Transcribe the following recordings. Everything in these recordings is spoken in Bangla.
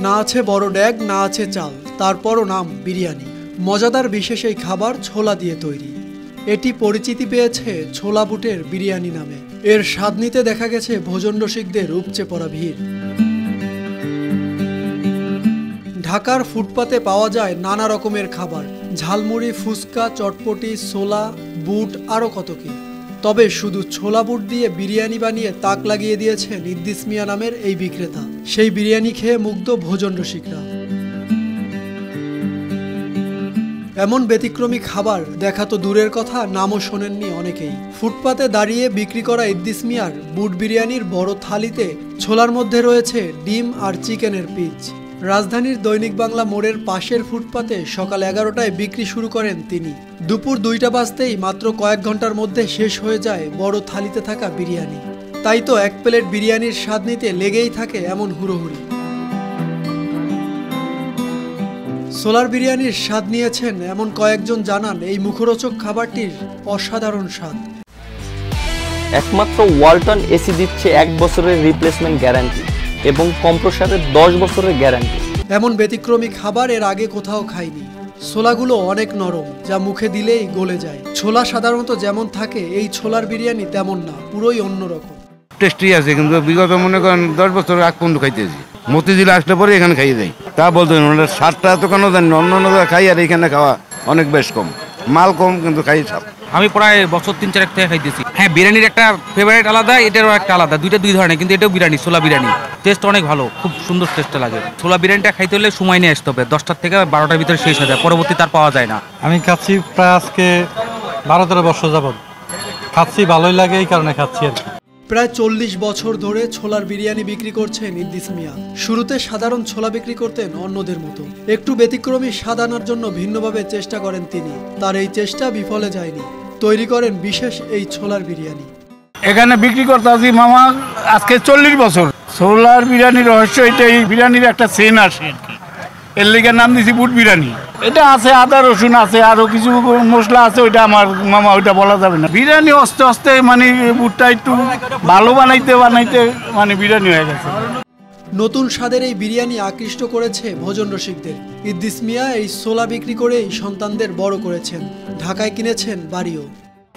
না আছে বড় ড্যাগ, না আছে চাল, তারপরও নাম বিরিয়ানি। মজাদার বিশেষ এই খাবার ছোলা দিয়ে তৈরি। এটি পরিচিতি পেয়েছে ছোলা বুটের বিরিয়ানি নামে। এর স্বাদ নিতে দেখা গেছে ভোজন রসিকদের উপচে পড়া ভিড়। ঢাকার ফুটপাতে পাওয়া যায় নানা রকমের খাবার, ঝালমুড়ি, ফুচকা, চটপটি, ছোলা, বুট, আরও কত কি। তবে শুধু ছোলা বুট দিয়ে বিরিয়ানি বানিয়ে তাক লাগিয়ে দিয়েছেন ইদ্দিস মিয়া নামের এই বিক্রেতা। সেই বিরিয়ানি খেয়ে মুগ্ধ ভোজন রসিকরা। এমন ব্যতিক্রমী খাবার দেখা তো দূরের কথা, নামও শোনেননি অনেকেই। ফুটপাতে দাঁড়িয়ে বিক্রি করা ইদ্দিস মিয়ার বুট বিরিয়ানির বড় থালিতে ছোলার মধ্যে রয়েছে ডিম আর চিকেনের পিচ। রাজধানীর দৈনিক বাংলা মোড়ের পাশের ফুটপাতে সকাল 11টায় বিক্রি শুরু করেন তিনি। দুপুর 2টা বাজতেই মাত্র কয়েক ঘন্টার মধ্যে শেষ হয়ে যায় বড় থালিতে থাকা বিরিয়ানি। তাই তো এক প্লেট বিরিয়ানির স্বাদ নিতে লেগেই থাকে এমন হুড়োহুড়ি। ছোলার বিরিয়ানির স্বাদ নিয়েছেন এমন কয়েকজন জানান এই মুখরোচক খাবারটির অসাধারণ স্বাদ। একমাত্র ওয়ালটন এসি দিচ্ছে 1 বছরের রিপ্লেসমেন্ট গ্যারান্টি এবং কম্প্রেসারের 10 বছরের গ্যারান্টি। এমন ব্যতিক্রমী খাবার এর আগে কোথাও খাইনি। ছোলাগুলো অনেক নরম, যা মুখে দিলেই গলে যায়। ছোলা সাধারণত যেমন থাকে, এই ছোলার বিরিয়ানি তেমন না, পুরোই অন্যরকম। টেস্টি আছে, কিন্তু বিগত মনে করেন 10 বছর আগ পর্যন্ত খাইতেছি। মতিঝিল আসলে পরে এখানে খাইয়ে দেয়, তা বলতে স্বাদটা তো কেন জানি অন্য অন্য খাই, আর এখানে খাওয়া অনেক বেশ কম, মাল কম, কিন্তু খাই সব। আমি প্রায় বছর 3-4 থেকে খাইতেছি। হ্যাঁ, বিরিয়ানির একটা ফেভারিট আলাদা, এটারও একটা আলাদা, দুই ধরনের, কিন্তু এটাও বিরিয়ানি, ছোলা বিরিয়ানি। টেস্ট অনেক ভালো, খুব সুন্দর টেস্ট লাগে। ছোলা বিরিয়ানিটা খাইতে হলে সময় নিয়ে আসতে হবে, 10টার থেকে 12টার ভিতরে শেষ হয়ে যায়, পরবর্তী তার পাওয়া যায় না। আমি খাচ্ছি প্রায় আজকে 12-13 বছর যাবত খাচ্ছি, ভালোই লাগে, এই কারণে খাচ্ছি আর কি। প্রায় 40 বছর ধরে ছোলার বিরিয়ানি বিক্রি করছেন ইদ্দিস মিয়া। শুরুতে সাধারণ ছোলা বিক্রি করতেন অন্যদের মতো। একটু ব্যতিক্রমী স্বাদ আনার জন্য ভিন্নভাবে চেষ্টা করেন তিনি। তার এই চেষ্টা বিফলে যায়নি, তৈরি করেন বিশেষ এই ছোলার বিরিয়ানি। এখানে বিক্রি করতে আসি মামা আজকে 40 বছর। ছোলার বিরিয়ানির রহস্য এটাই, বিরিয়ানির একটা সেন আসে, এর লেগে নাম দিয়েছি বুট বিরিয়ানি। এটা আছে আদা রসুন আছে, আরো কিছু মশলা আছে, ওইটা আমার মামা ওইটা বলা যাবে না। বিরিয়ানি আস্তে আস্তে মানে বুটটা একটু ভালো বানাইতে মানে বিরিয়ানি হয়ে গেছে। নতুন স্বাদের এই বিরিয়ানি আকৃষ্ট করেছে ভোজন রসিকদের। ইদ্দিস মিয়া এই ছোলা বিক্রি করেই সন্তানদের বড় করেছেন। ঢাকায় কিনেছেন বাড়িও।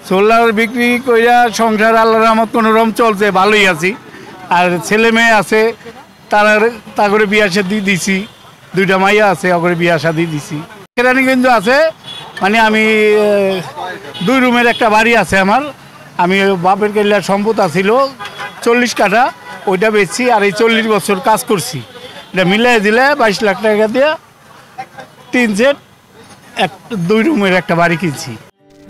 ছোলার বিক্রি কইরা সংসার আল্লাহর রহমত কোনোরকম চলছে, ভালোই আছি। আর ছেলে মেয়ে আছে, তা করে বিয়া শাদী দিছি, 2টা মাইয়া আছে, ওকে বিয়া শাদী দিছি। কেরানি কিন্তু আছে, মানে আমি 2 রুমের একটা বাড়ি আছে আমার। আমি বাপের কেল্লার সম্পদ আছিল 40 কাঠা, ওইটা বেচছি। আর এই 40 বছর কাজ করছি, এটা মিলাই দিলে 22 লাখ টাকা দিয়ে 3 সেট 2 রুমের একটা বাড়ি কিনছি।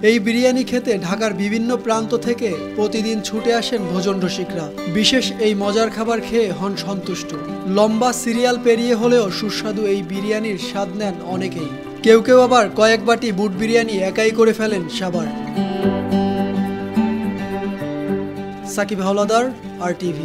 এই বিরিয়ানি খেতে ঢাকার বিভিন্ন প্রান্ত থেকে প্রতিদিন ছুটে আসেন ভোজন রসিকরা। বিশেষ এই মজার খাবার খেয়ে হন সন্তুষ্ট। লম্বা সিরিয়াল পেরিয়ে হলেও সুস্বাদু এই বিরিয়ানির স্বাদ নেন অনেকেই। কেউ কেউ আবার কয়েক বাটি বুট বিরিয়ানি একাই করে ফেলেন সাবার। সাকিব হাওলাদার, RTV।